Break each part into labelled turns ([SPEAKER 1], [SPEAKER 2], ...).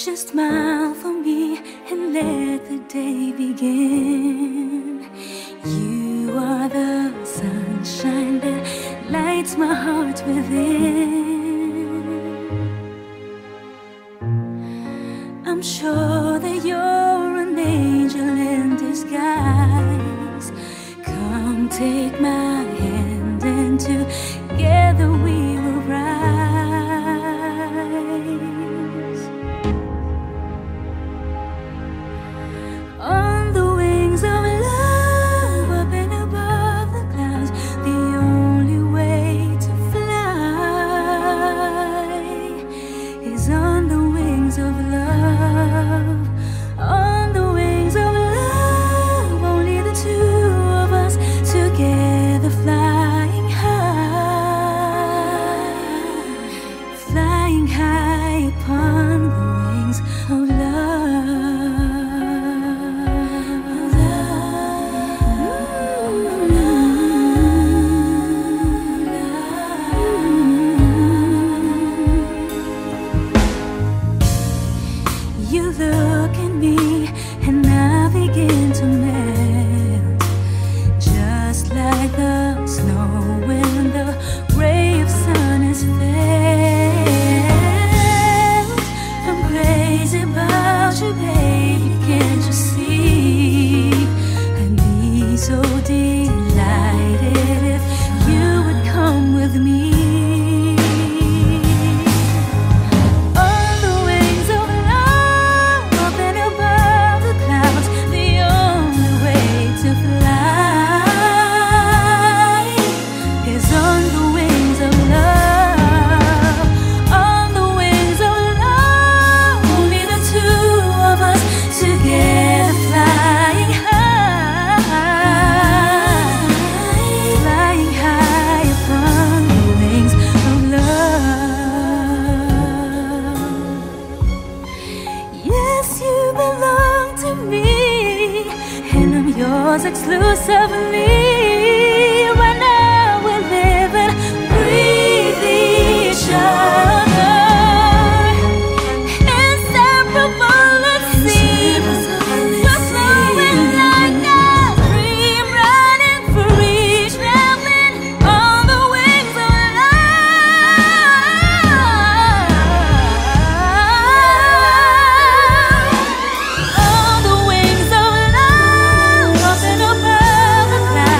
[SPEAKER 1] Just smile for me and let the day begin. You are the sunshine that lights my heart within. I'm sure that you're an angel in disguise. Come take my hand and together we will rise. On the wings of love, up and above the clouds, the only way to fly is on the wings of love. On the wings of love, only the two of us together flying high, flying high upon the wings of love. You look at me and I begin to melt, just like the snow when the ray of sun is felt. I'm crazy about you, baby, can't you see? I'd be so delighted if you would come with me. Yours exclusively. Right now we're living, breathe each other, inseparable it seems. We're flowing like a dream, running free, traveling on the wings of love. On the wings of love, up and above the clouds.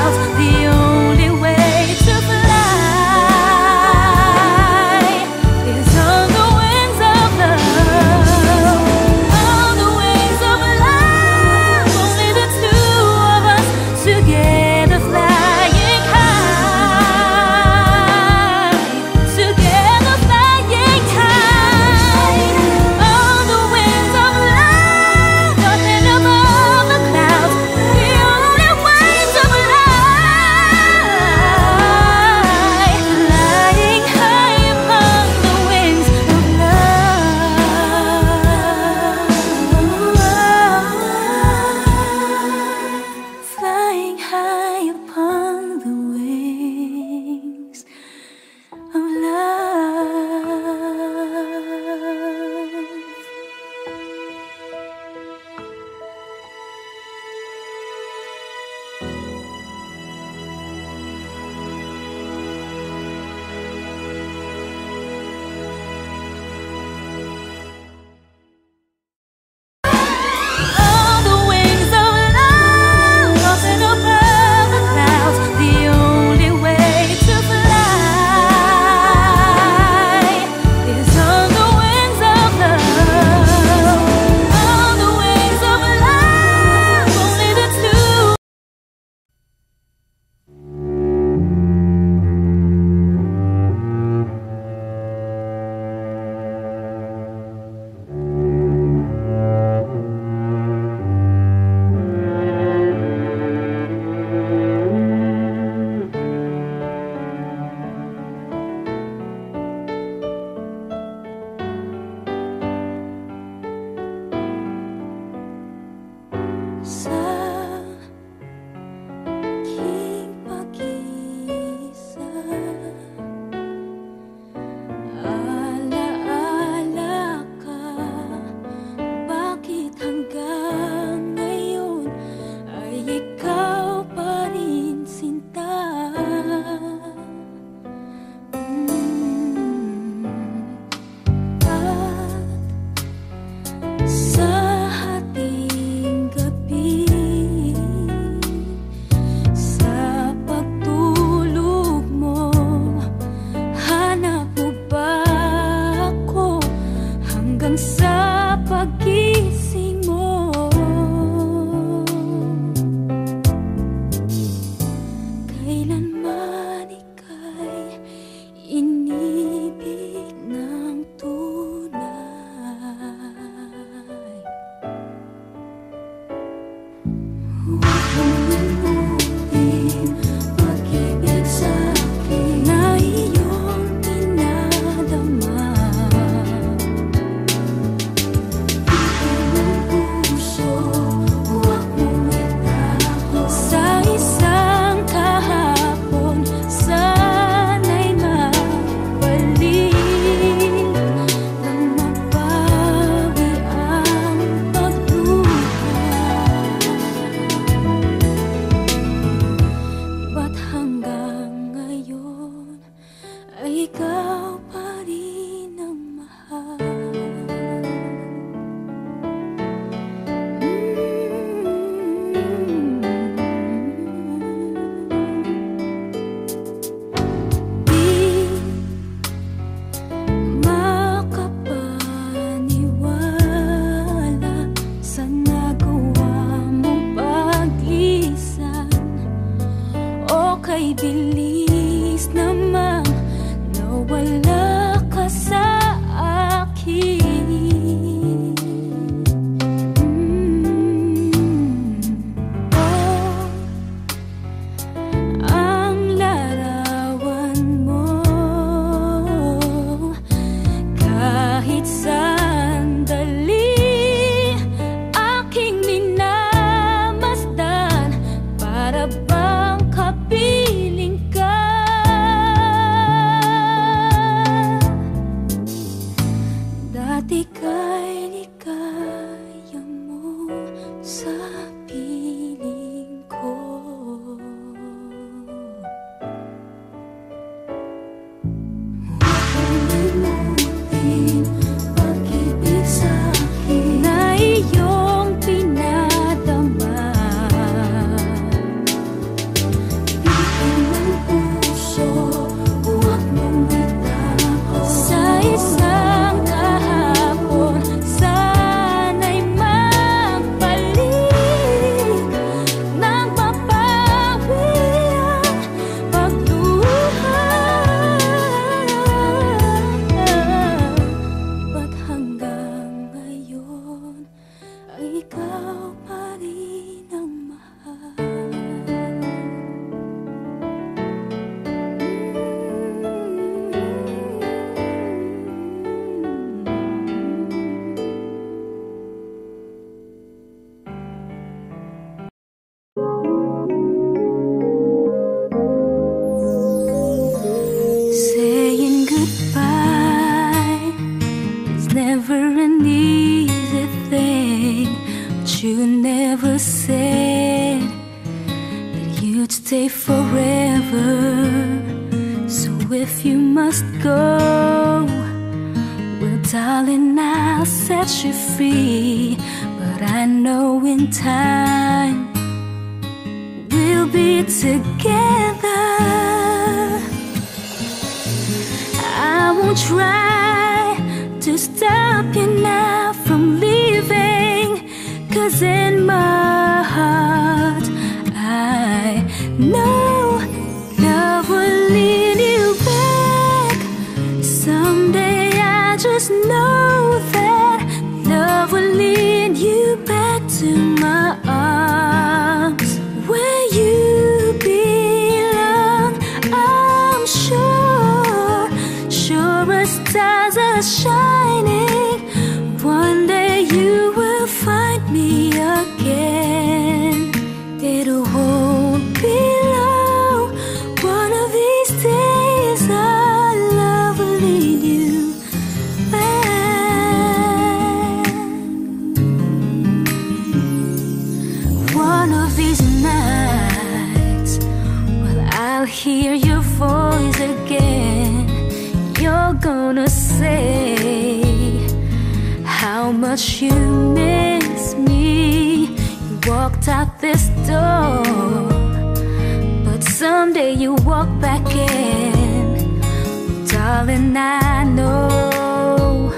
[SPEAKER 1] hanggang sa pagising mo. Kailanman ika'y inibig ng tunay. Huwag mong limutin pag-ibig sa'kin na iyong dinadama. Ibig ng puso, huwag mong itago. Sa isang kahapon, sana'y mabalik nang mabawi ang pagduda. Ba't hanggang ngayon ay ikaw pa rin ang mahal? Di makapaniwala sa nagawa mong paglisan. O kay bilis naman nawala ka sa akin. Oh, ang larawan mo kahit sandali aking minamasdan, para bang kapiling ka. Dati ka'y ligaya mo sa piling ko. Huwag mong limutin pag-ibig sa'kin na iyong pinadama. Ibig ng puso, huwag mong itago. Sa isang kahapon, sana'y magbalik nang mapawi ang pagluha. Ba't hanggang ngayon ay ikaw pa rin ang mahal? Saying goodbye is never an easy thing, but you never said that you'd stay forever. So if you must go, well, darling, I'll set you free. But I know in time we'll be together. I won't try to stop you now from leaving, 'cause in my heart I know love will lead you back. Someday I just know that love will lead you back to my arms where you belong. I'm sure, sure as stars are shining, one day you will find me again. It won't be long, one of these days our love will lead you back. One of these nights, well, I'll hear your voice again. You're gonna say how much you miss me. You walked out this door, but someday you walk back in. Darling, I know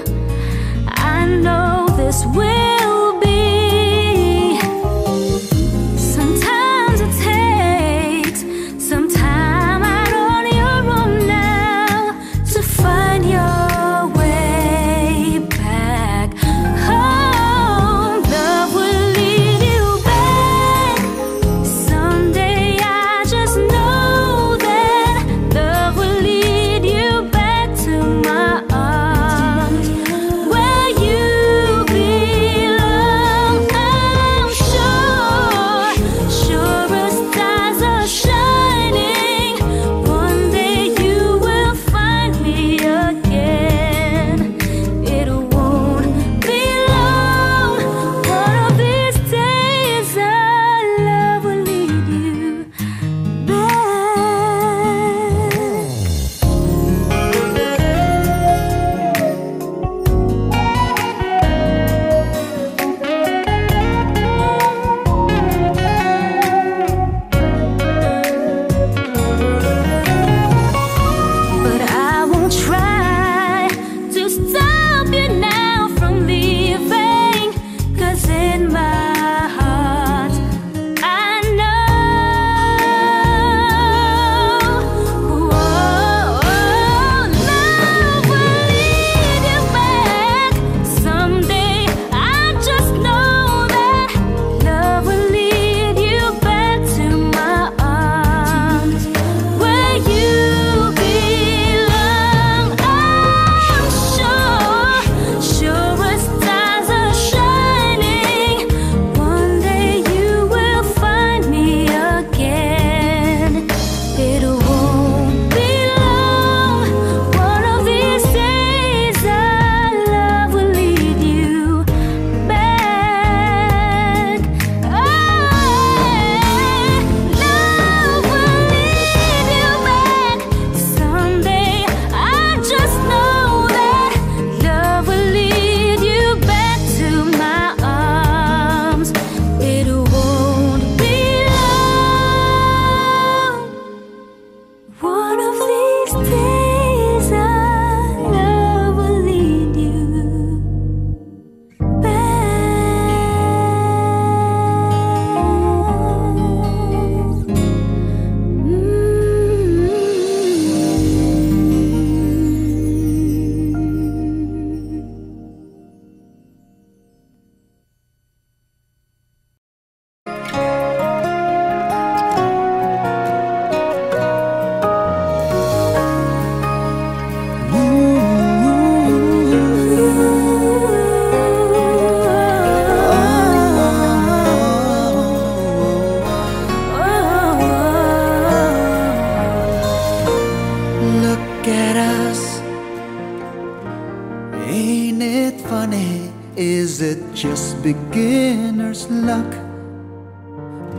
[SPEAKER 2] Ain't it funny? Is it just beginner's luck?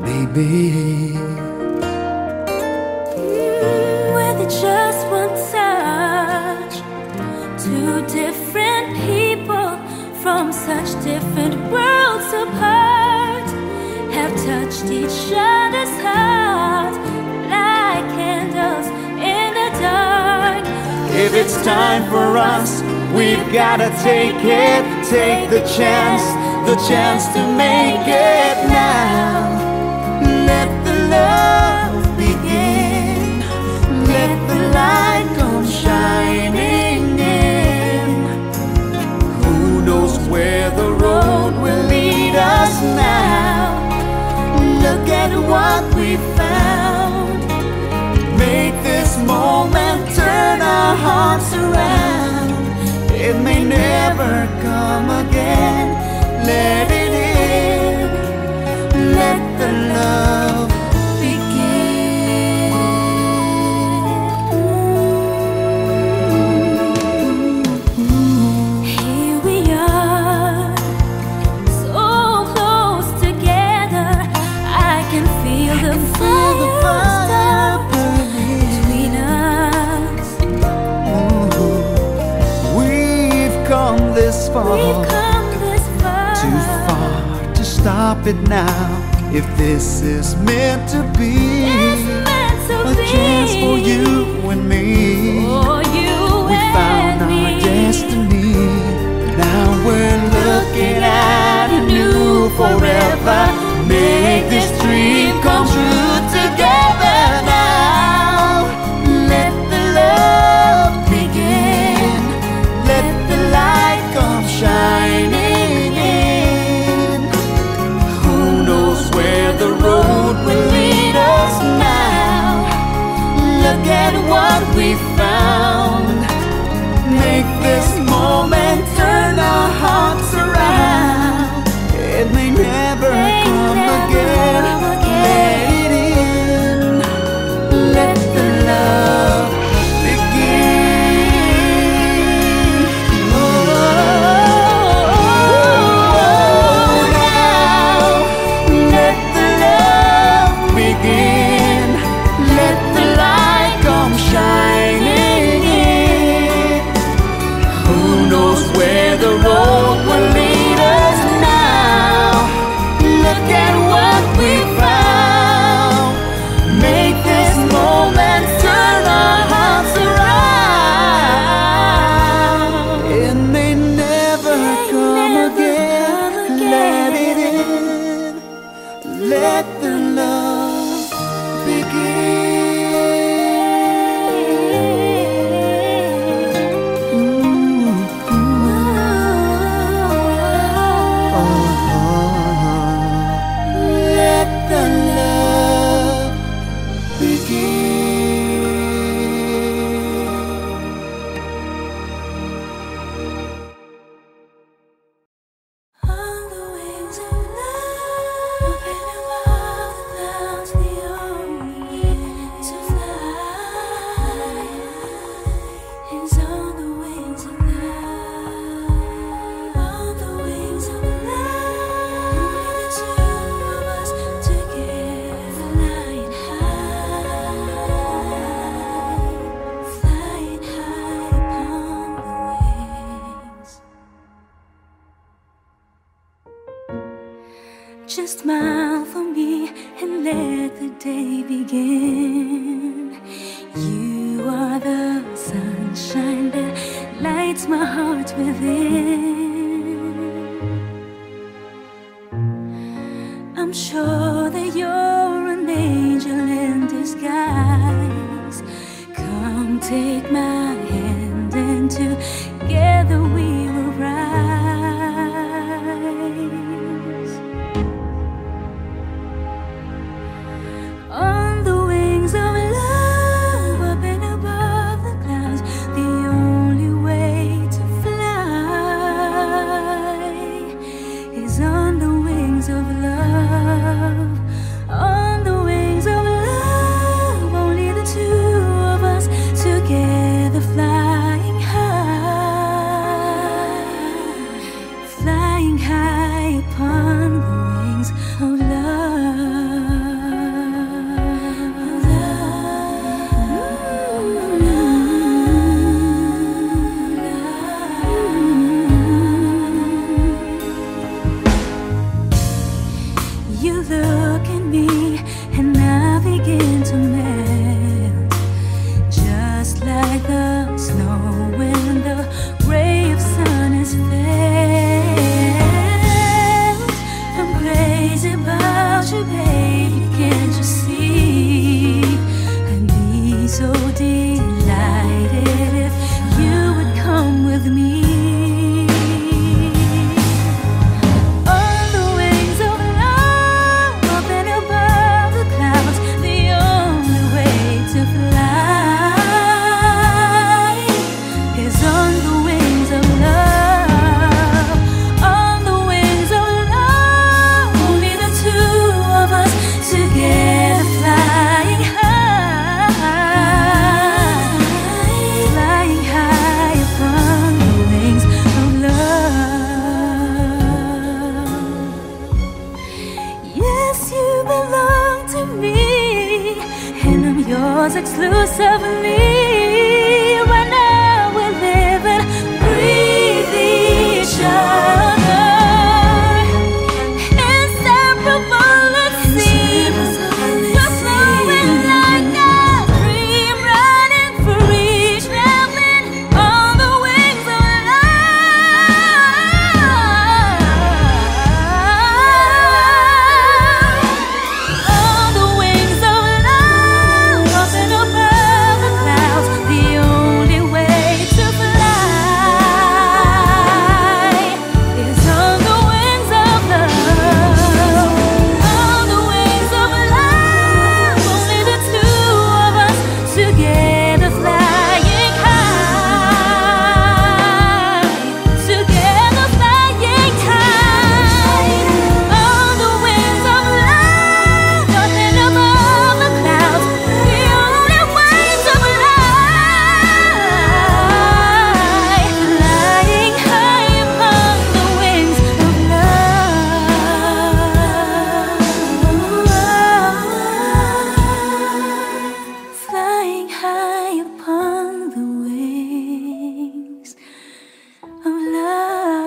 [SPEAKER 2] Maybe.
[SPEAKER 1] With just one touch, two different people from such different worlds apart have touched each other's hearts like candles in the dark.
[SPEAKER 2] If it's time for us, we've gotta take it, take the chance to make it now. Let the love begin, let the light come shining in. Who knows where the road will lead us now? Look at what we found. Make this moment turn our hearts around. It may never come again. Let it in. Let the love begin.
[SPEAKER 1] Here we are, so close together. I can feel the fire between us.
[SPEAKER 2] We've come this far, too far to stop it now. If this is meant to be, a chance for you and me. We found our destiny. Now we're looking at a new forever. Make this dream come true together now. Let the love begin. Let the light come shining in. Who knows where the road will lead us now? Look at what we found. Make this moment turn our hearts around. It may never come again. Let it in. Let the love begin. Oh, now let the love begin. Let the light come shining in. Who knows where the road will lead us now? Look at what we found. Make this moment turn our hearts around. It may never come again. Let it in. Let the love begin. Let the love begin.
[SPEAKER 1] On the wings of love, open above the clouds, the only way to fly is on the wings of love. On the wings of love, only the two of us together, flying high upon the wings. Just smile for me and let the day begin. You are the sunshine that lights my heart within. I'm sure that you're an angel in disguise. Come take my hand and together we will rise. On the wings of love, up and above the clouds, the only way to fly is on the wings of love. On the wings of love, only the two of us together, of me. Right now we're living, breathe each other. Inseparable it seems. We're flowing like a dream, running free, traveling on the wings of love. On the wings of love, walking above the clouds, the only way to fly is on the wings of love. On the wings of love, only the two of us together, flying high, together flying high. On the wings of love, nothing above the clouds, the only way to fly, flying high upon the wings of love. Flying high upon the wings of love.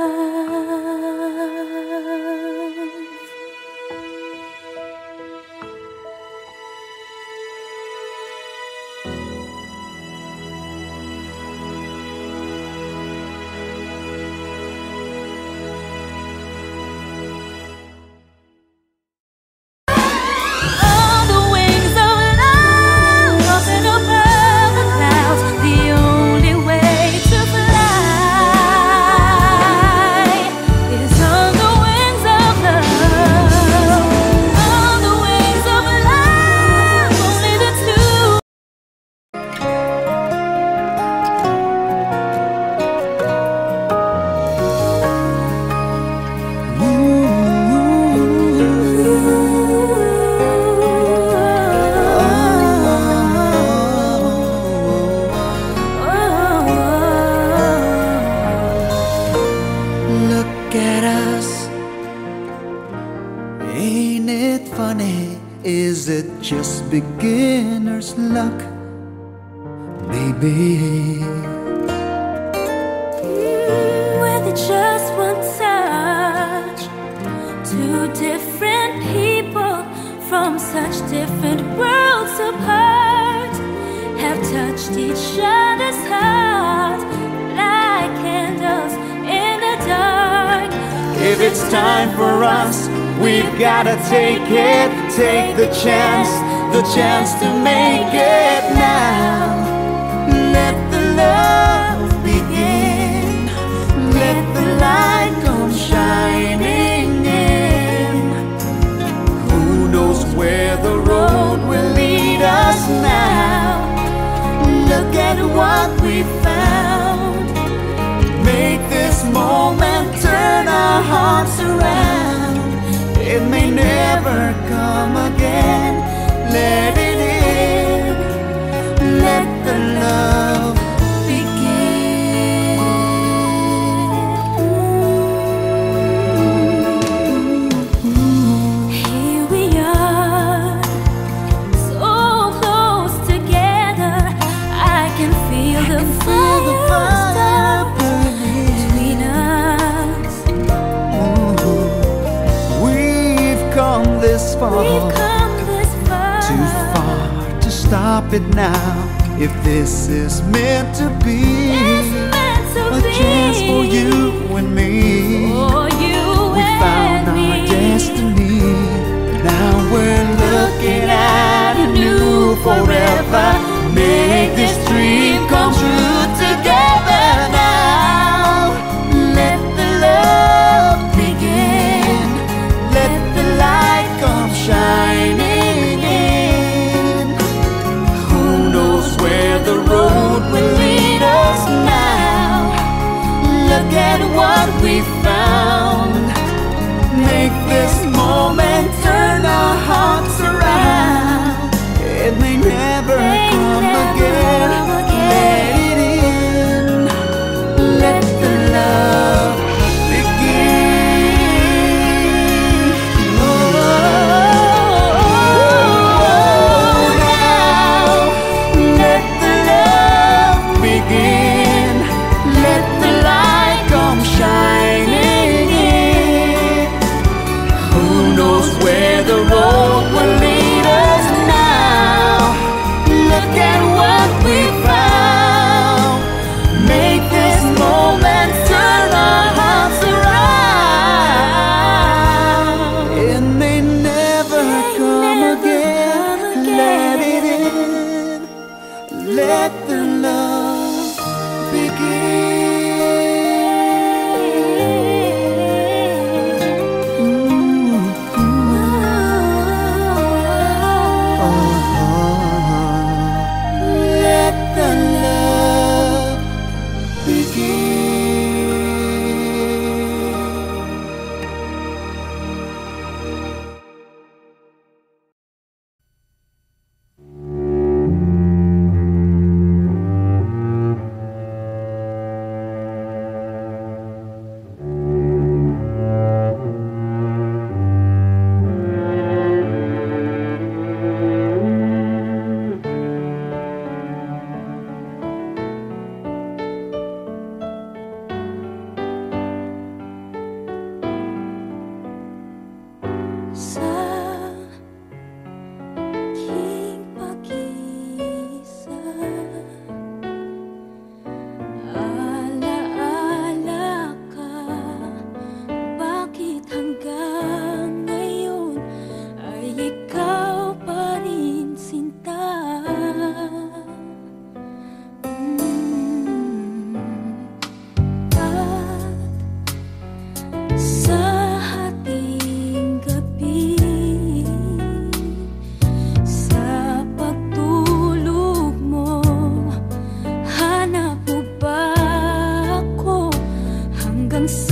[SPEAKER 1] On the wings of love, walking above the clouds, the only way to fly is on the wings of love. On the wings of love, only the two.
[SPEAKER 2] Look at us. Ain't it funny? Is it just beginner's luck? Maybe.
[SPEAKER 1] With just one touch, two different people from such different worlds apart have touched each other's hearts like candles in the dark.
[SPEAKER 2] If it's time for us, we've gotta take it. Take the chance to make it now. Let the love begin. Let the light come shining in. Who knows where the road will lead us now? Look at what we found. Make this moment turn our hearts around. It may never come again. Let it in. Let the love begin.
[SPEAKER 1] Here we are, so close together. I can feel the fire between us.
[SPEAKER 2] We've come this far.
[SPEAKER 1] We've come this far.
[SPEAKER 2] Too far to stop it now. If this is meant to be,
[SPEAKER 1] It's meant to
[SPEAKER 2] a chance
[SPEAKER 1] be.
[SPEAKER 2] for you and me.
[SPEAKER 1] For you
[SPEAKER 2] We found
[SPEAKER 1] and me.
[SPEAKER 2] our destiny. Now we're looking at a new forever. Make this dream come true together now. Let the love begin. Let the light come shining in. Who knows where the road will lead us now? Look at what we found. Make this moment turn our hearts around. It may never come again. Let it in. Let the love begin. Oh, now let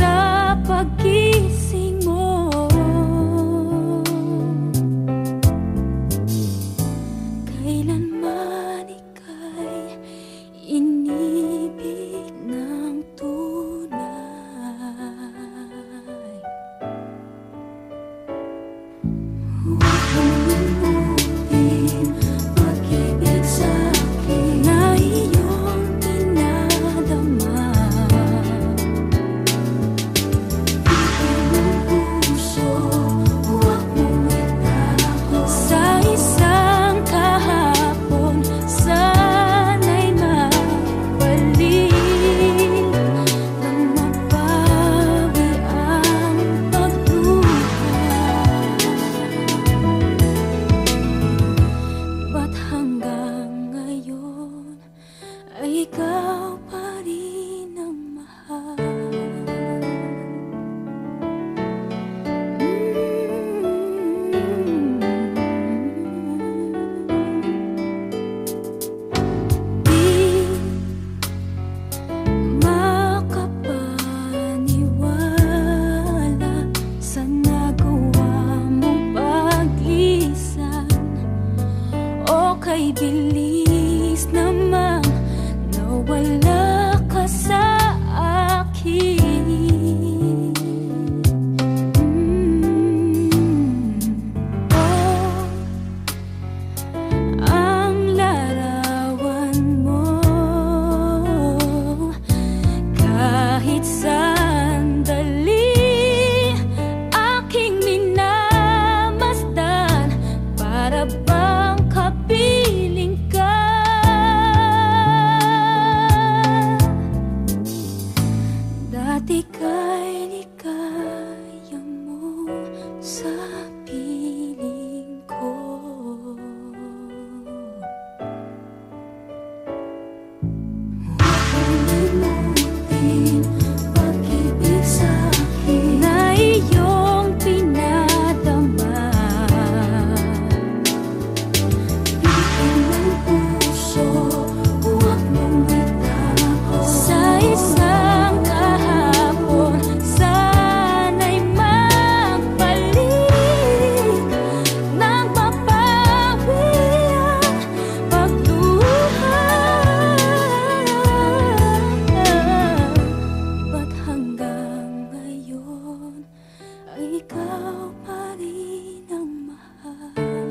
[SPEAKER 1] sa paggising mo. Kailanman ika'y inibig ng tunay. Huwag mong limutin pag-ibig sa'kin na iyong dinadama. Bigyan ng puso, huwag mong itago. Sa isang kahapon, sana'y mabalik nang mabawi ang pagluha. Ba't hanggang ngayon ay ikaw pa rin ang mahal? Di makapaniwala sa nagawa mong paglisan. O kay bilis namang nawala ka sa akin. Oh, ang larawan mo kahit sandali aking minamasdan, para bang kapiling ka. Dati ka'y di kaya mo sa piling ko. Huwag mong limutin pag-ibig sa'kin na iyong pinadama. Bigyan ng puso, huwag mong itago. Sa isang kahapon, sana'y magbalik nang mapawi ang pagluha. Ba't hanggang ngayon ay ikaw pa rin ang mahal?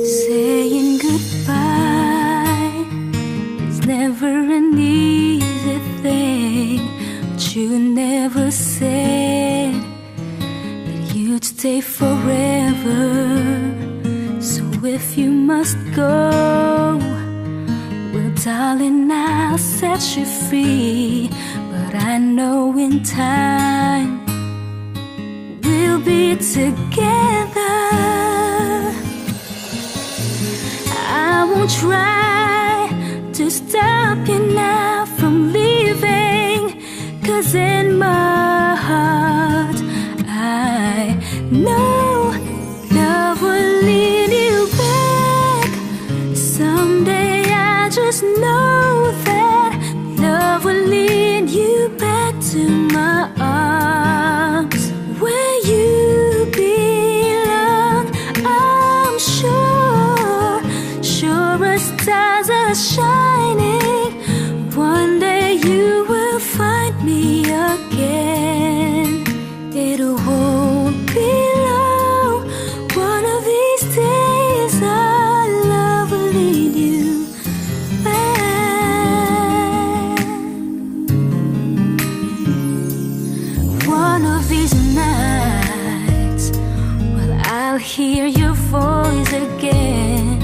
[SPEAKER 1] Saying goodbye is never an easy thing, but you never said that you'd stay forever. So if you must go, well, darling, I'll set you free. But I know in time we'll be together. I won't try to stop you now from leaving, 'cause in my heart I know love will lead you back. Someday I just know that love will lead you back to my arms where you belong. I'm sure, sure as stars are shining, one day you will find me again. It won't be long, one of these days our love will lead you back. One of these nights, well, I'll hear your voice again.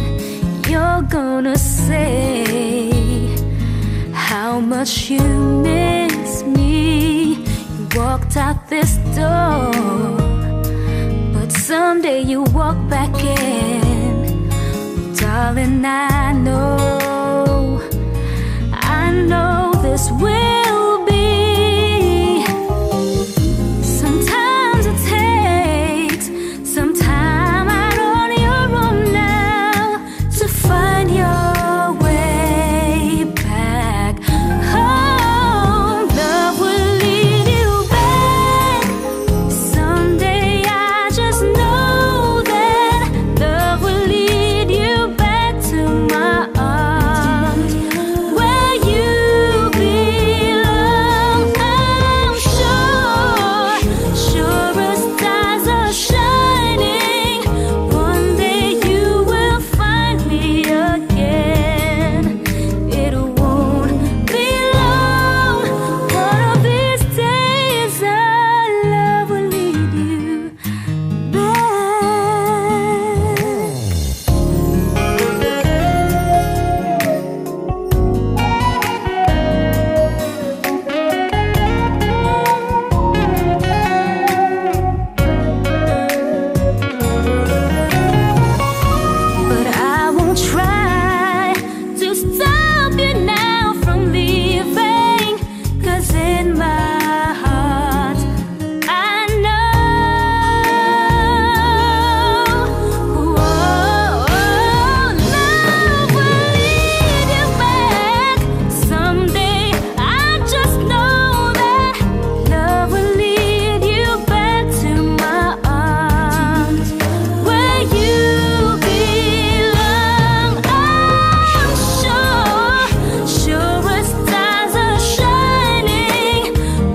[SPEAKER 1] You're gonna say how much you miss me. You walked out this door, but someday you walk back in. Darling, I know will be. Sometimes it takes some time out on your own now to find your way back home. Love will lead you back someday. I just know that love will lead you back to my arms, where you belong. I'm sure, sure as stars are shining, one day you will find me again. It won't be long. One of these days our love will lead you back. But I won't try to stop you now from leaving, 'cause in my heart I know, love will lead you back someday. I just know that love will lead you back to my arms, where you belong. I'm sure, sure as stars are shining,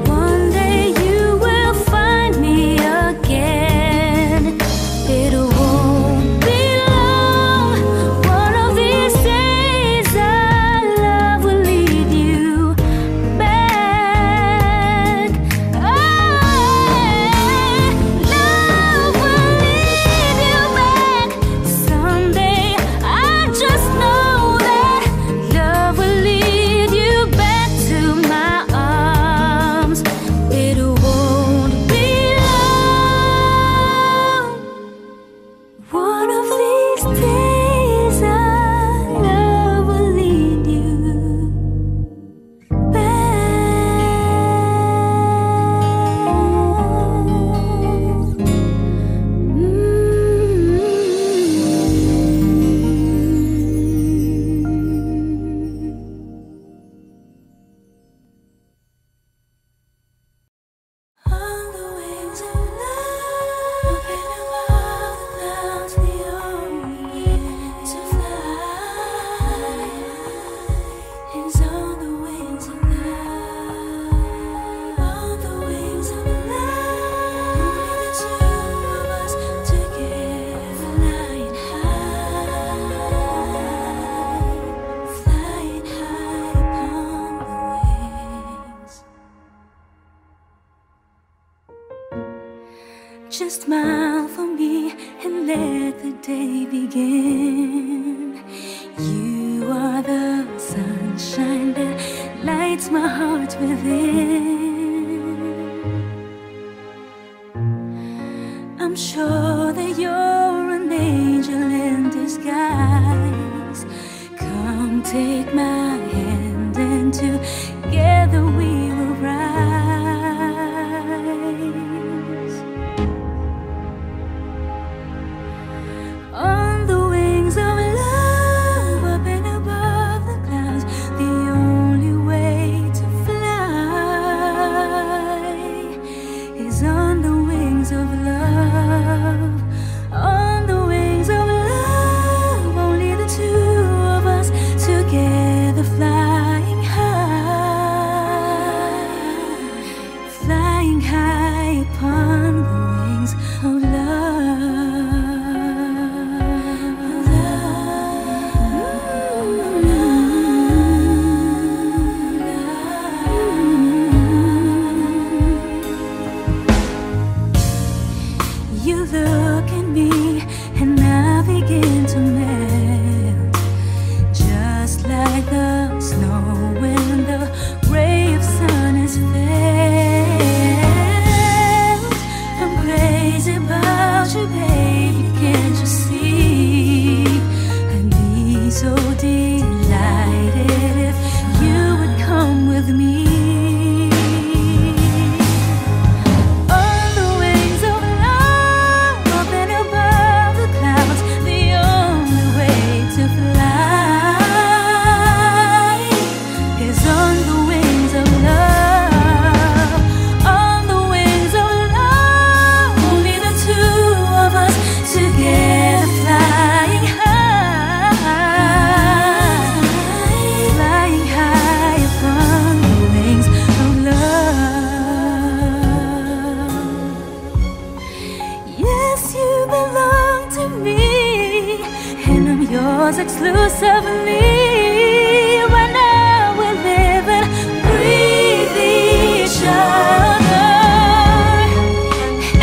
[SPEAKER 1] one day you will find me again. It won't be long. One of these days our love will lead you back. Love will lead you back someday. I just know that love will lead you back to my arms. It won't be long. One of these days our love will lead you on the wings of love, open above the clouds, the only way to fly is on the wings of love. On the wings of love, only the two of us together, flying high upon the wings. Just smile for me and let the day begin. You are the sunshine that lights my heart within. I'm sure that you're an angel in disguise. Come take my hand and together we will rise. On the wings of love, up and above the clouds, the only way to fly is on the wings of love. On the wings of love, only the two of us together, flying high upon the wings of You look at me and I begin to melt, just like the snow when the ray of sun is felt. I'm crazy about exclusively. Right now we're living, breathe each other.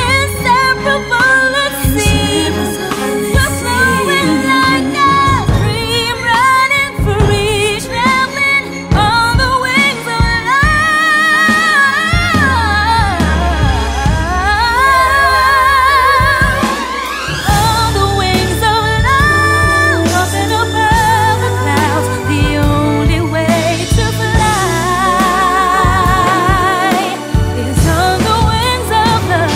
[SPEAKER 1] Inseparable, it seems. We're flowing like a dream, running free, traveling on the wings of love. On the wings of love, up and above the clouds, the only way to fly is on the wings of love.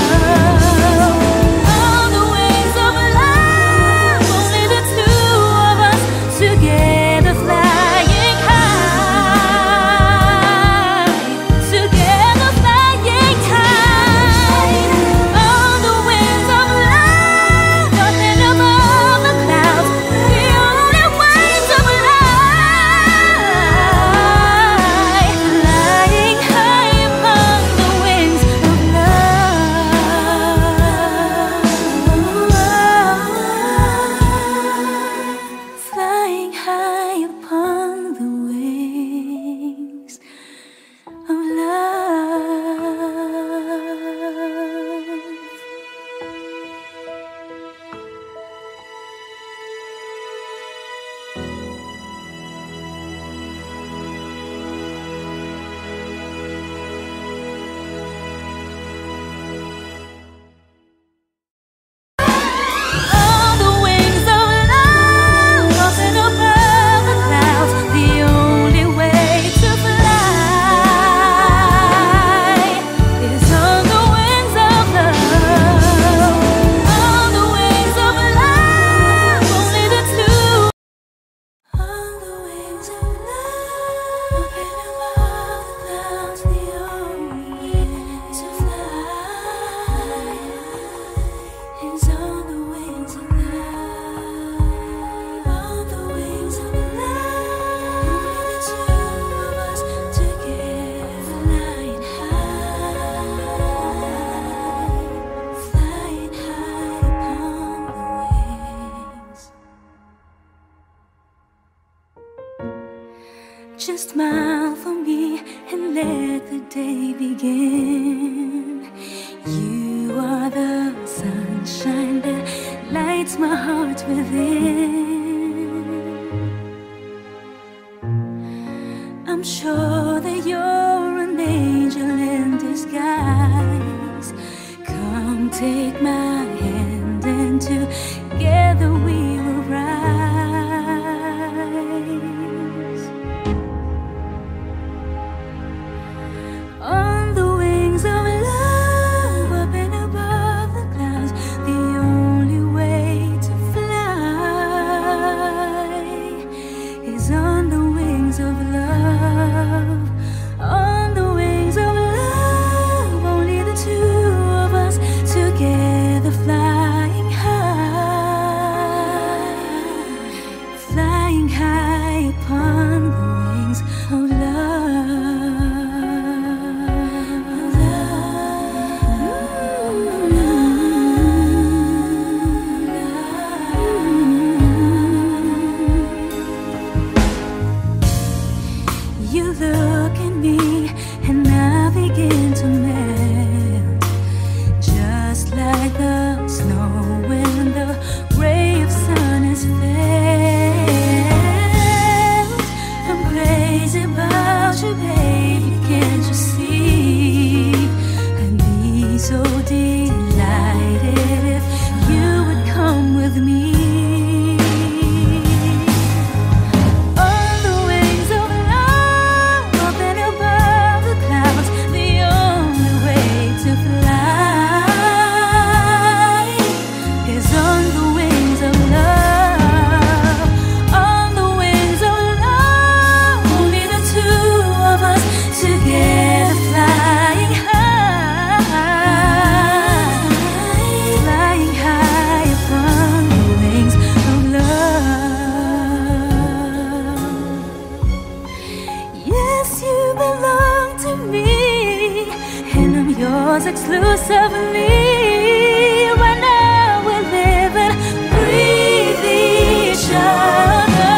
[SPEAKER 1] On the wings of love, only the two of us together, flying high, together flying high. On the wings of love, up and above the clouds, the only way to fly, flying high upon the wings of love. Flying high upon the wings of love. On the wings of love, up and above the clouds, the only way to fly is on the wings of love. On the wings of love, only the two. On the wings of love, up and above the clouds, the only way to fly is on the wings of love. On the wings of love, only the two of us together, flying high upon the wings. Just smile for me and let the day begin. You are the sunshine that lights my heart within. I'm sure that you're an angel in disguise. Come take my hand and together we will rise. On the wings of love, up and above the clouds, the only way to fly is on the wings of love. On the wings of love, only the two of us together, flying high, flying high upon the wings of love. You look at me and I begin to melt, just like the snow when the ray of sun is felt. I'm crazy about you, baby, can't you see? I'd be so delighted if you would come with me. On the wings of love, up and above the clouds, the only way to fly is on the wings of love. On the wings of love, only the two of us together, flying high, flying high upon the wings of love. Yes, you belong to me, and I'm yours exclusively. Right now we're living, breathe each other.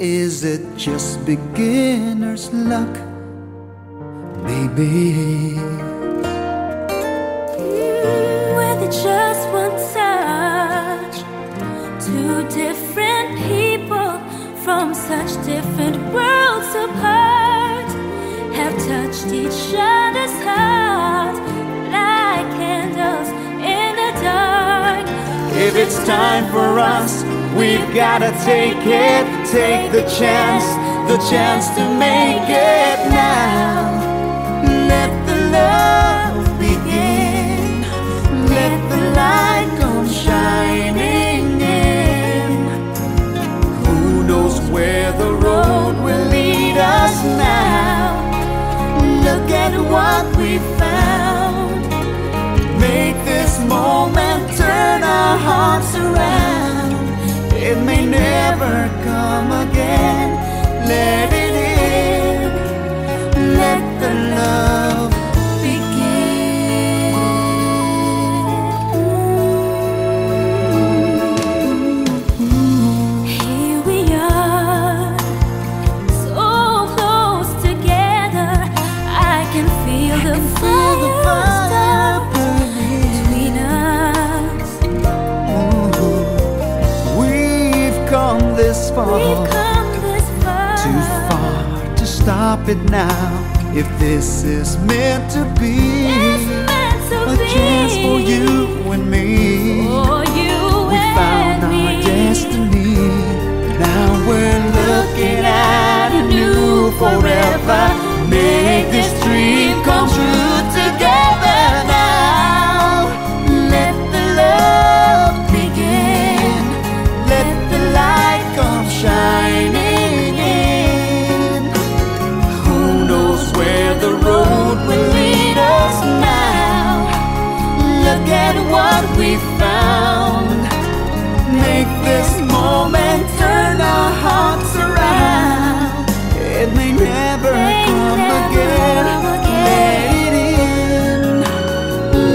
[SPEAKER 2] Is it just beginner's luck, baby?
[SPEAKER 1] With just one touch, two different people from such different worlds apart have touched each other's hearts like candles in the dark.
[SPEAKER 2] If it's time for us, we've gotta take it, take the chance to make it now. Let the love begin, let the light come shining in. Who knows where the road will lead us now? never come again. Let it in, let the love begin.
[SPEAKER 1] Here we are, so close together. I can feel the fire between us.
[SPEAKER 2] We've come this far,
[SPEAKER 1] We've come this far,
[SPEAKER 2] too far to stop it now. If this is meant to be,
[SPEAKER 1] it's meant to
[SPEAKER 2] a
[SPEAKER 1] be.
[SPEAKER 2] chance for you and me.
[SPEAKER 1] For you
[SPEAKER 2] We
[SPEAKER 1] and
[SPEAKER 2] found
[SPEAKER 1] me.
[SPEAKER 2] our destiny. Now we're looking at a new forever. Make this dream come true together now. Let the love begin. Let the light come shining in. Who knows where the road will lead us now? Look at what we found. Make this moment turn our hearts around. It may never come again. Let it in.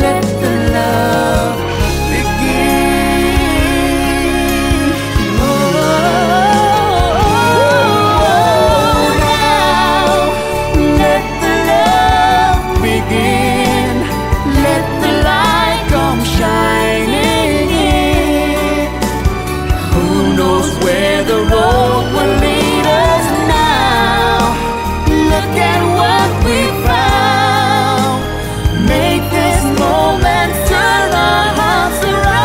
[SPEAKER 2] Let the love begin. Oh, now let the love begin. Let the light come shining in. Who knows where the road will lead us now? Look at what we found. Make this moment turn our hearts around.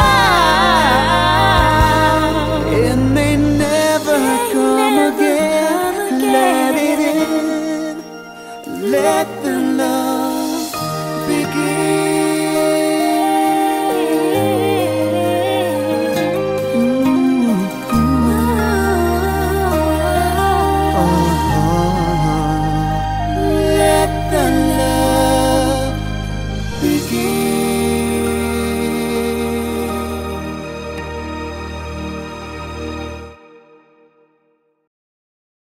[SPEAKER 2] It may never come again. Let it in. Let the love begin.